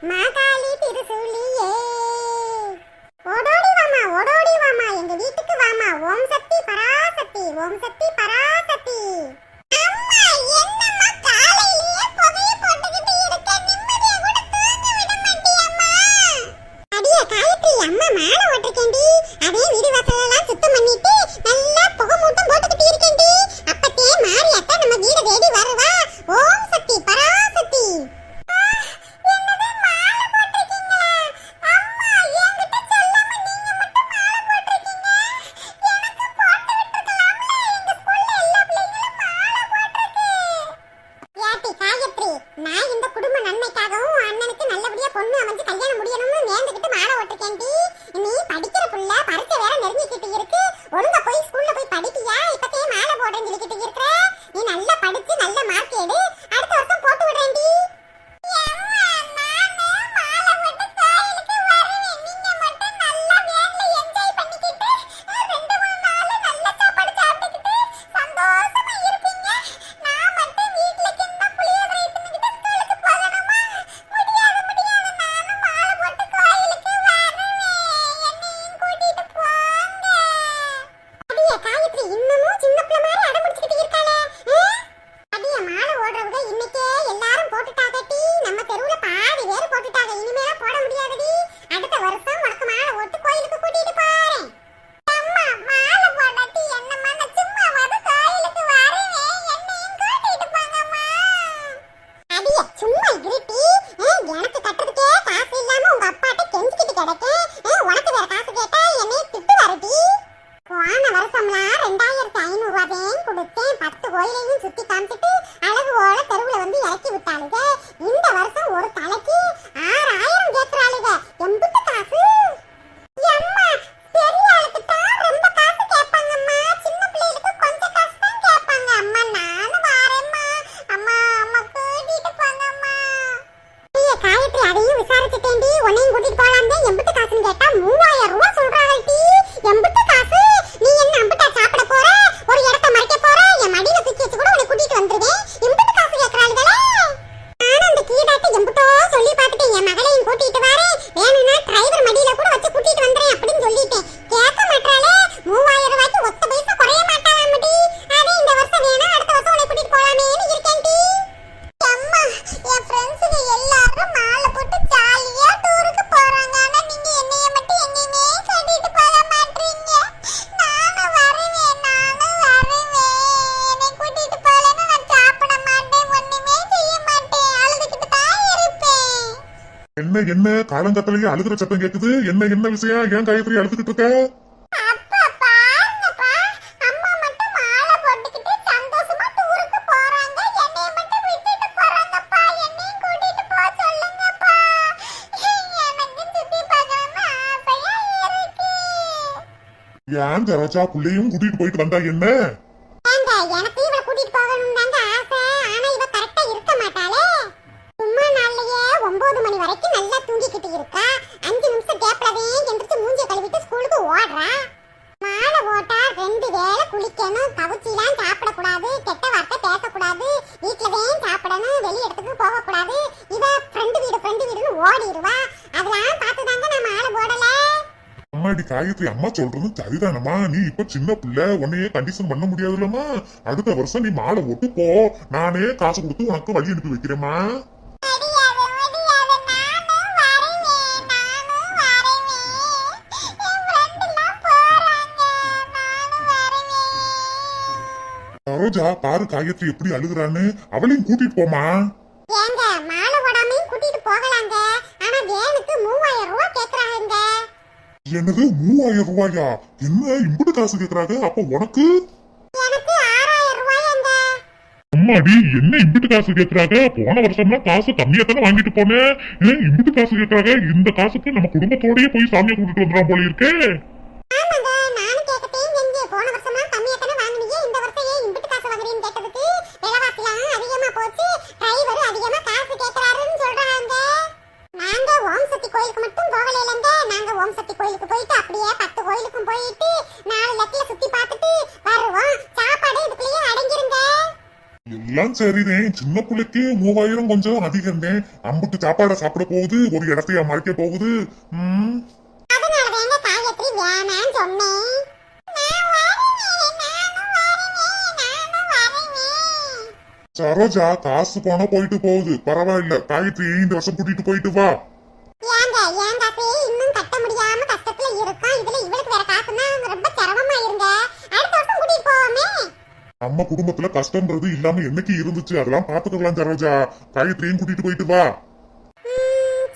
மாகாளி திருசூலியே ஓடோடி வாமா எங்க வீட்டுக்கு வாமா. ஓம் சக்தி பராசக்தி, ஓம் சக்தி பராசக்தி. அம்மா என்னம்மா காலையிலேயே புகைய போட்டுக்கிட்டு இருக்க, நிம்மதியா கூட தூங்க விட மாட்டியம்மா. அடியே காயத்ரி, அம்மா மாலை ஓட்டிருக்கேன்டி. அதே வீடு வாசலெல்லாம் சுத்தம் பண்ணிட்டு நல்லா புகை மூட்டம் போட்டுக்கிட்டு இருக்கேன்டி. அப்பத்தே மாரியாத்தா நம்ம வீட தேடி வருவா. ஓம் சக்தி பராசக்தி. நான் இந்த குடும்ப நன்மைக்காகவும் அண்ணனுக்கு நல்லபடியா பொண்ணு அமைஞ்சு கல்யாணம் முடியணும்னு நேர்ந்துகிட்டு மாலை ஓட்டிருக்கேன்டி. நீ படிக்கிற புள்ள, பரீட்சை வேற நெருங்கிக்கிட்டு இருக்கு. ஒழுங்கா போய் ஸ்கூல்ல போய் படிப்பியா? இப்பத்தே மாலை போடுறேன்னு சொல்லிக்கிட்டு இருக்க. நீ நல்லா படிச்சு நல்ல மார்க் எடு, அடுத்த வருஷம் போட்டு விடுறேன்டி. சுத்தி காமிச்சிட்டு அழகு ஓல தெருவுல வந்து இறக்கி விட்டாளுங்க. இந்த வருஷம் ஒரு தலைக்கு 6000 கேக்குறாளுங்க. எம்புட்டு காசு? அம்மா பெரிய ஆளுக்கு தான் ரொம்ப காசு கேட்பாங்கம்மா, சின்ன பிள்ளைகளுக்கு கொஞ்சம் காசு தான் கேட்பாங்க. அம்மா நானும் வரேம்மா. அம்மா அம்மா கூட்டிட்டு போங்கம்மா. ஐயா காயத்ரி, அதையும் விசாரிச்சுட்டேன்டி. உன்னையும் கூட்டிட்டு போலாம் தான். எம்புட்டு காசுன்னு கேட்டா 3000 ரூபாய் சொல்றாங்கடி. எம்புட்டு காசு? நீ என்ன அம்புட்டா சாப்பிட போற? ஒரு இடத்தை மறைக்க போற? என் மடியில தூக்கி வச்சு கூட உன்னை கூட்டிட்டு வந்துருவேன். எம்புட்டு காசு கேக்குறாளுங்களே. நானும் அந்த கீழாட்ட எம்புட்டோ சொல்லி பார்த்துட்டு என் மகளையும் கூட்டிட்டு வரேன், வேணும்னா டிரைவர் மடியில கூட வச்சு கூட்டிட்டு வந்துறேன் அப்படின்னு சொல்லிட்டேன். கேட்க மாட்டாளே. 3000 ரூபாய்க்கு ஒத்த பைசா குறைய மாட்டாளாமடி. அதே இந்த வருஷம் வேணா அடுத்த வருஷம் உன்னை கூட்டிட்டு போலாமேன்னு இருக்கேன்டி. அம்மா என் ஃப்ரெண்ட்ஸுங்க எல்லாரும் மாலை போட்டு ஜாலியா டூருக்கு போறாங்க. ஆனா நீங்க என்னைய மட்டும் எங்கேயுமே கூட்டிட்டு போக மாட்டீங்க. நானும் வருவேன். என்னை கூட்டிட்டு போலன்னா நான் சாப்பிட மாட்டேன், ஒண்ணுமே செய்ய மாட்டேன், அழுதுகிட்டு தான் இருப்பேன். என்ன காலங்கத்திலேயே அழுகிற சத்தம் கேக்குது? என்ன விஷயம்? ஏன் காயத்ரி அழுதுகிட்டு இருக்க? அப்பா பாருங்கப்பா, அம்மா மட்டும் மாலை போட்டுக்கிட்டு சந்தோஷமா டூருக்கு போறாங்க. என்னைய மட்டும் விட்டுட்டு போறாங்கப்பா. என்னையும் கூட்டிட்டு போக சொல்லுங்கப்பா. எனக்கு சுத்தி பார்க்கணும்னு ஆசையா இருக்கு. ஏன் தரச்சா புள்ளையும் கூட்டிட்டு போயிட்டு வந்தா என்ன? ஏங்க எனக்கு இவளை கூட்டிட்டு போகணும்னு தாங்க ஆசை. ஆனா இவ கரெக்டா இருக்க மாட்டாளே. சும்மா நாள்லயே 9 மணி வரைக்கும் நல்லா தூங்கிக்கிட்டு இருக்கா. 5 நிமிஷம் கேப்லவே எந்திரிச்சு மூஞ்சிய கழுவிட்டு ஸ்கூலுக்கு ஓடுறா. மாலை போட்டா 2 வேளை குளிக்கணும், கவுச்சிலாம் சாப்பிடக்கூடாது, கெட்ட வார்த்தை பேசக்கூடாது, வீட்டுலதான் சாப்பிடணும், வெளி இடத்துக்கு போகக்கூடாது. இவ ஃப்ரெண்டு வீடுன்னு ஓடிடுவா. அதெல்லாம் பார்த்துதாங்க நான் மாலை போடல. அம்மாடி காயத்ரி, அம்மா சொல்றது சரிதானம்மா. நீ இப்ப சின்ன பிள்ளை, உன்னையே கண்டிஷன் பண்ண முடியாதுல்லம்மா. அடுத்த வருஷம் நீ மாலை போட்டு போ. நானே காசு கொடுத்து உனக்கு வழி அனுப்பி வைக்கிறேம்மா. சரோஜா பாரு காயத்ரி எப்படி அழுகுறான்னு. அவளையும் கூட்டிட்டு போமா. ஏங்க மாலை போடாமையும் கூட்டிட்டு போகலாங்க. ஆனா வேனுக்கு 3000 ரூபாய் கேக்குறாங்க. என்னது 3000 ரூபாயா? என்ன இம்புட்டு காசு கேக்குறாங்க? அப்ப உனக்கு? எனக்கு 6000 ரூபாய்ங்க. அம்மாடி என்ன இம்புட்டு காசு கேக்குறாங்க? போன வருஷம்னா காசு கம்மியா தானே வாங்கிட்டு போனேன். இம்புட்டு காசு கேக்குறாங்க. இந்த காசுக்கு நம்ம குடும்பத்தோடயே போய் சாமியை கூட்டிட்டு வந்துடும் போல இருக்கே. ஆமாங்க, நானும் கேட்கத்தேன் செஞ்சு. போன வருஷமா கம்மியா தானே வாங்குனீங்க, இந்த வருஷம் ஏன் இம்புட்டு காசு வாங்குறீன்னு கேட்டதுக்கு விலைவாசிலாம் அதிகமா போச்சு, டிரைவர் அதிகமா காசு கேக்குறாருன்னு சொல்றாங்க. நாங்க ஓம் சக்தி கோயிலுக்கு மட்டும் போகலைலங்க. நாங்க ஓம் சக்தி கோயிலுக்கு போயிட்டு அப்படியே 10 கோயிலுக்கும் போயிட்டு 4 லட்சல சுத்தி பார்த்துட்டு வருவோம். சாப்பாடு இதுக்குள்ளேயே அடங்கிருங்க. எல்லாம் சரிதான். சின்ன பிள்ளைக்கு 3000 கொஞ்சம் அதிகம்தான். அம்புட்டு சாப்பாடை சாப்பிட போகுது, ஒரு இடத்தையா மறைக்க போகுது. அதனாலதாங்க காயத்ரி வேணான்னு சொன்னேன். சரோஜா, காசு போனா போயிட்டு போகுது, பரவாயில்ல. காயத்ரி இந்த வருஷம் கூட்டிட்டு போயிட்டு வா. ஏங்க ஏன் காசு இன்னும் கட்ட முடியாம கஷ்டத்துல இருக்கோம். இதுல இவளுக்கு வேற காசுன்னா ரொம்ப சிரமமா இருங்க. அடுத்த வருஷம் கூட்டிட்டு போவோமே. நம்ம குடும்பத்துல கஷ்டம்ன்றது இல்லாம என்னைக்கு இருந்துச்சு, அதெல்லாம் பாத்துக்கலாம். சரோஜா, காயத்ரியும் கூட்டிட்டு போயிட்டு வா.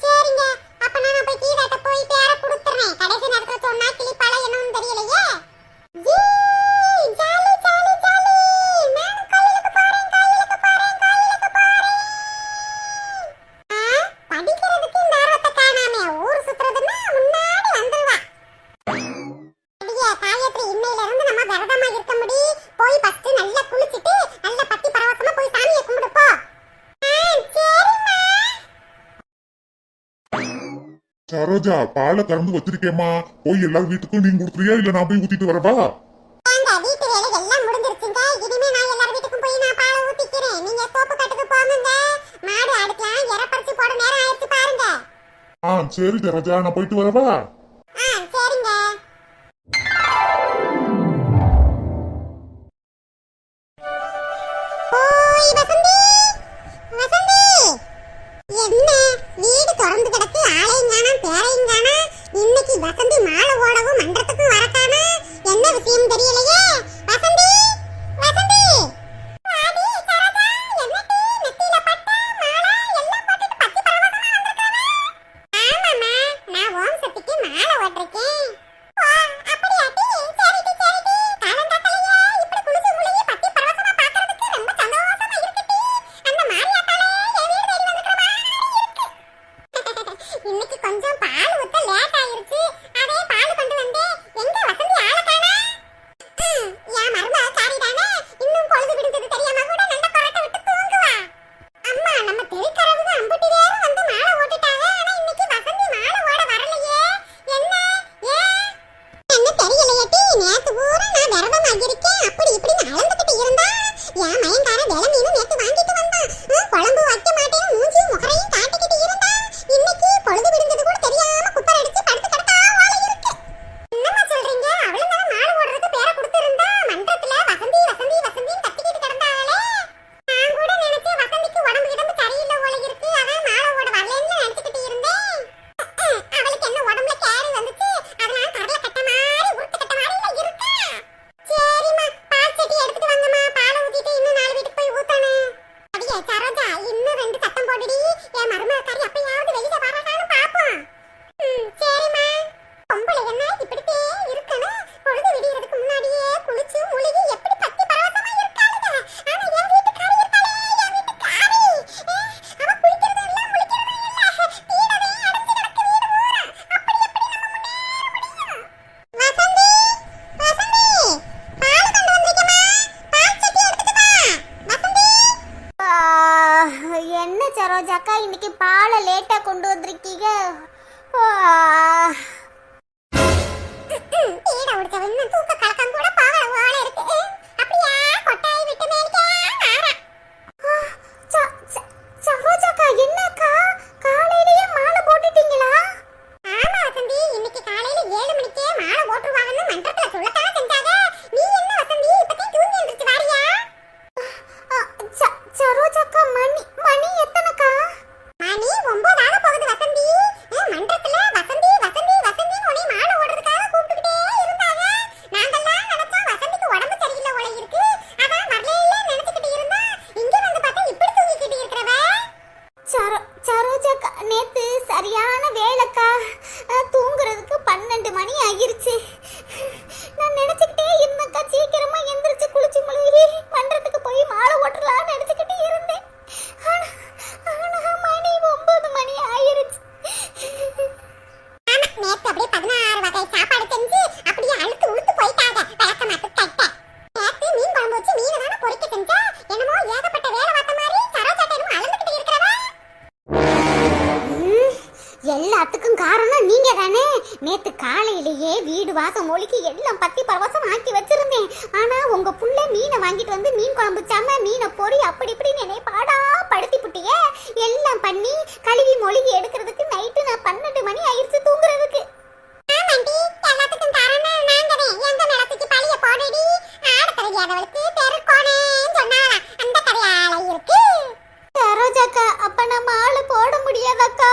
சரிங்க. அப்ப நான் போய் கீழட்ட போய் பேர கொடுத்துறேன். கடைசி நேரத்துல சொன்னா கிளிப்பால என்னன்னு தெரியலையே. Jolly jolly jolly. நான் கோயிலுக்கு போறேன், கோயிலுக்கு போறேன், கோயிலுக்கு போறேன். படிக்கிறதுக்கு இந்த ஆர்வத்தை காணாமே. ஊர் சுத்துறதுன்னா முன்னாடி வந்துருவா. அடியே காயத்ரி, இன்னையில இருந்து நம்ம விரதமா இருக்க முடி. போய் ஃபர்ஸ்ட் நல்லா குளிச்சிட்டு நல்ல பத்தி பரவசமா போய் சாமியை கும்பிடு போ. சரிம்மா. சரோஜா, பாலை கறந்து வச்சிருக்கேம்மா. போய் எல்லா வீட்டுக்கும் நீங்க கொடுக்குறியா, இல்ல நான் போய் ஊத்திட்டு வரவா? ஏங்க வீட்டு வேலை எல்லாம் முடிஞ்சிருச்சுங்க. இனிமே நான் எல்லார் வீட்டுக்கும் போய் நான் பாலை ஊத்திக்கிறேன். நீங்க சோப்பு கட்டுக்கு போங்க. மாடு அடுக்கலாம் இற பறிச்சு போட நேரம் ஆயிடுச்சு பாருங்க. சரி சரோஜா, நான் போயிட்டு வரவா? சரிங்க. ஓய் வசந்தி, வசந்தி. என்ன வீடு திறந்து கிடக்கு, ஆளையும் காணோம் பேரையும் காணோம். இன்னைக்கு வசந்தி மாலை ஓடவும் மன்றத்துக்கும் வரக்கானா? என்ன விஷயம் தெரியலையே. வசந்தி, வசந்தி. வாடி சரோஜா, என்னடி நெத்தியில பட்டா மாலை எல்லாம் போட்டுட்டு பத்தி பரவசமா வந்திருக்கானே. ஆமாம்மா, நான் ஓம் சக்திக்கு மாலை ஓட்டிருக்கேன். ஓ, அப்படியாட்டி? சரிடி சரிடி. காலங்காத்தாலையே இப்படி குளிச்சு முழுகி பத்தி பரவசமா பார்க்கறதுக்கு ரொம்ப சந்தோஷமா இருக்குடி. அந்த மாரியாத்தாலே என் வீடு தேடி வந்திருக்கிற மாதிரி இருக்கு. இன்னைக்கு கொஞ்சம் பால் ஊத்த லேட் ஆயிருச்சு. அதே பால் கொண்டு வந்தேன். எங்க வசந்தி ஆள காணா? என் மருமக காரிதானே, இன்னும் பொழுது விடுந்தது தெரியாம கூட நல்ல கொரட்டை விட்டு தூங்குவா. அம்மா, நம்ம தெருக்கறவுங்க அம்புட்டி பேரும் வந்து மாலை ஓட்டிட்டாங்க. ஆனா இன்னைக்கு வசந்தி மாலை ஓட வரலையே. என்ன ஏன் என்ன தெரியலையேடி. நேத்து பூரா நான் விரதமா இருக்கேன், அப்படி இப்படின்னு அளந்துக்கிட்டு இருந்தா. என் மயன்கார வெள மீனும் நேத்து வாங்கிட்டு வந்தான். குழம்பு வைக்க மாட்டேன்னு மூஞ்சியும் முகரையும் காட்டிக்கிட்டு இருந்தா. இன்னைக்கு பொழுது விடுந்தது கூட தெரியாம குப்பர் அடிச்சு படுத்து கிடக்கா ஓலை இருக்கு. என்னம்மா சொல்றீங்க? அவளும் தானே மாலை ஓடுறதுக்கு பேர கொடுத்திருந்தா. மன்றத்துல வசந்தி வசந்தி வசந்தின்னு கத்திக்கிட்டு கிடந்தாளே. நான் கூட நினைச்சேன் வசந்திக்கு உடம்பு கிடம்பு சரியில்லை ஓலை இருக்கு, அதான் மாலை ஓட வரலன்னு நினைச்சுக்கிட்டு இருந்தேன். அவளுக்கு என்ன உடம்புல கேரி வந்துச்சு, அதனால கடலை கட்ட மாதிரி உருட்டு கட்ட மாதிரி இருக்கா. சரிம்மா, பால் சட்டி எடுத்துட்டு வாங்கம்மா. பாலை ஊத்திட்டு இன்னும் 4 வீட்டுக்கு போய் ஊத்தணும். அடியே சரோஜா, இன்னும் 2 சத்தம் போடுடி. என் மருமகக்காரி அப்பயாவது வெளியில வராட்டான்னு பாப்போம். சரிம்மா. பொம்பளை என்ன இப்படித்தே இருக்கணும். பொழுது விடியறதுக்கு முன்னாடியே குளிச்சு முழுகி எப்படி பத்தி பரவசமா இருக்காளுங்க. ஆனா என் வீட்டுக்காரி இருக்காளே, என் வீட்டுக்காரி. அவ குளிக்கிறது இல்ல, முழிக்கிறது இல்ல. வீடவே அடைஞ்சு கிடக்கு வீடு பூரா. அப்படி எப்படி நம்ம முன்னேற முடியும்? வசந்தி, வசந்தி, பால் கொண்டு வந்திருக்கேம்மா. பால் சட்டி எடுத்துட்டு வா. வசந்தி. என்ன சரோஜாக்கா, இன்னைக்கு பாலை லேட்டா கொண்டு வந்திருக்கீங்க? வீட உடுத்தவன்னு தூக்க கலக்கம் கூட போகல ஓலை இருக்கு. அப்படியே கொட்டாய் விட்டு மேடிக்கா மாறா. சரோஜாக்கா, என்னக்கா காலையிலேயே மாலை போட்டுட்டீங்களா? ஆமா வசந்தி, இன்னைக்கு காலையில 7 மணிக்கே மாலை போட்டுருவாங்கன்னு மன்றத்துல சொல்லத்தானே செஞ்சாங்க. நீ என்ன வசந்தி இப்பதான் தூங்கி எந்திரிச்சு வாரியா? சரோஜாக்கா, மணி எத்தனைக்கா? மணி 9 ஆக போகுது வசந்தி. மன்றத்துல வசந்தி வசந்தி வசந்தின்னு உன்னை மாலை ஓடுறதுக்காக கூப்பிட்டுக்கிட்டே இருந்தாங்க. நாங்கெல்லாம் நினைச்சோம் வசந்திக்கு உடம்பு சரியில்லை ஓலை இருக்கு, அதான் வரலையே நினைச்சுக்கிட்டு இருந்தா. இங்க வந்து பார்த்தா இப்படி தூங்கிக்கிட்டு இருக்கிறவ. சரோஜாக்கா, நேத்து சரியான வேலைக்கா. தூங்குறதுக்கு 12 மணி ஆகிருச்சு. நான் நினைச்சுக்கிட்டே இருந்தேக்கா, சீக்கிரமா எந்திரிச்சு குளிச்சு முழுகி மன்றத்துக்கு போய் மாலை ஓட்டலாம்னு நினைச்சுக்கிட்டு இருந்தேன். ஆனா மணி 9 மணி ஆயிருச்சு. ஆமா, நேத்து அப்படியே 16 வகை சாப்பாடு செஞ்சு அப்படியே அழுத்து உளுத்து போயிட்டாங்க. விளக்க மாத்து கட்ட. நேத்து மீன் குழம்பு வச்சு மீனை தானே பொரிக்க செஞ்சா. என்னமோ ஏகப்பட்ட வேலை பார்த்த மாதிரி சரோஜாட்ட என்னமோ அளந்துக்கிட்டு இருக்கிறவ. எல்லாத்துக்கும் காரணம் நீங்க தானே. நேத்து காலையிலேயே வீடு வாசம் மொழிக்கு எல்லாம் பத்தி பரவசம் ஆக்கி வச்சிருந்தேன். ஆனா உங்க புள்ள மீனை வாங்கிட்டு வந்து மீன் குழம்பு சாம மீனை பொறி அப்படி இப்படின்னு என்னை பாடா படுத்தி புட்டிய. எல்லாம் பண்ணி கழுவி மொழிகி எடுக்கிறதுக்கு நைட்டு நான் 12 மணி ஆயிடுச்சு தூங்குறதுக்கு. ஆமாண்டி, எல்லாத்துக்கும் காரணம் நாங்கதே. எங்க நிலத்துக்கு பழிய போடுடி. ஆட தெரியாதவளுக்கு தெருக்கோணேன்னு சொன்னாலாம். அந்த கதையால இருக்கு. சரோஜாக்கா, அப்ப நம்ம ஆளு போட முடியாதாக்கா?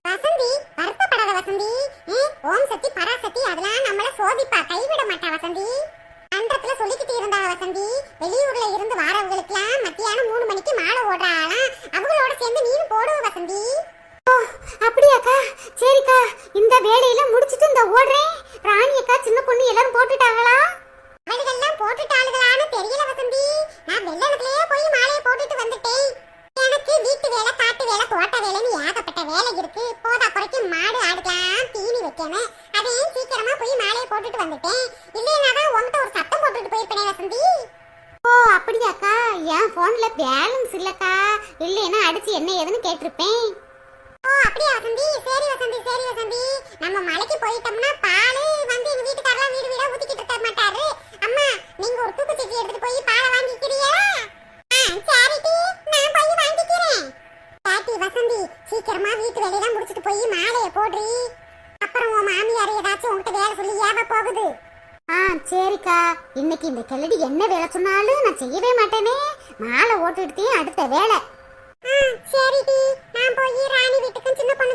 வசந்தி, வருத்தப்படாத வசந்தி. ஓம் சக்தி பராசக்தி அதெல்லாம் நம்மள சோதிப்பா, கைவிட மாட்டா வசந்தி. அன்றத்துல சொல்லிக்கிட்டு இருந்தா வசந்தி, வெளியூர்ல இருந்து வாரவங்களுக்குலாம் மத்தியானம் 3 மணிக்கு மாலை ஓடுறாளாம். அவங்களோட சேர்ந்து நீனு போடுவ வசந்தி. ஓ, அப்படியாக்கா? சரிக்கா, இந்த வேலையில முடிச்சிட்டு இந்த ஓடுறேன். ராணி அக்கா, சின்ன பொண்ணு எல்லாரும் போட்டுட்டாங்களா? அவளுகெல்லாம் போட்டுட்டாளுகளான்னு தெரியல வசந்தி. நான் வெள்ளனத்திலேயே போய் மாலையை போட்டுட்டு வந்துட்டேன். எனக்கு வீட்டு வேலை, காட்டு வேலை, தோட்ட வேலைன்னு ஏகப்பட்ட வேலை இருக்கு. போதா குறைக்கு மாடு ஆடுக்கலாம் தீனி வைக்கணும். அதையும் சீக்கிரமா போய் மாலையை போட்டுட்டு வந்துட்டேன். இல்லைன்னா தான் உங்ககிட்ட ஒரு சத்தம் போட்டுட்டு போயிருப்பேனே வசந்தி. ஓ, அப்படியாக்கா? என் போன்ல பேலன்ஸ் இல்லக்கா, இல்லைன்னா அடிச்சு என்ன ஏதுன்னு கேட்டிருப்பேன். ஓ அப்படியா வசந்தி? சரி வசந்தி, சரி வசந்தி. நம்ம மலைக்கு போயிட்டோம்னா பால் வந்து எங்க வீட்டுக்காரலாம் வீடு வீடா ஊத்திக்கிட்டு இருக்க மாட்டாரு. அம்மா, நீங்க ஒரு தூக்குச்சட்டி எடுத்துட்டு போய் பாலை வாங்கிக்கிறீங்களா? சரிடி, நான் போய் வாங்கிக்கிறேன். பாட்டி வசந்தி, சீக்கிரமா வீட்டு வேலையெல்லாம் முடிச்சிட்டு போய் மாலையை போடுறி. அப்புறம் உன் மாமியார் ஏதாச்சும் உங்ககிட்ட வேலை சொல்லி ஏவ போகுது. சரிக்கா. இன்னைக்கு இந்த கிளடி என்ன வேலை சொன்னாலும் நான் செய்யவே மாட்டேனே. மாலை ஓட்டுட்டு அடுத்த வேலை. சரிடி, நான் போய் ராணி வீட்டுக்கும் சின்ன பொண்ணு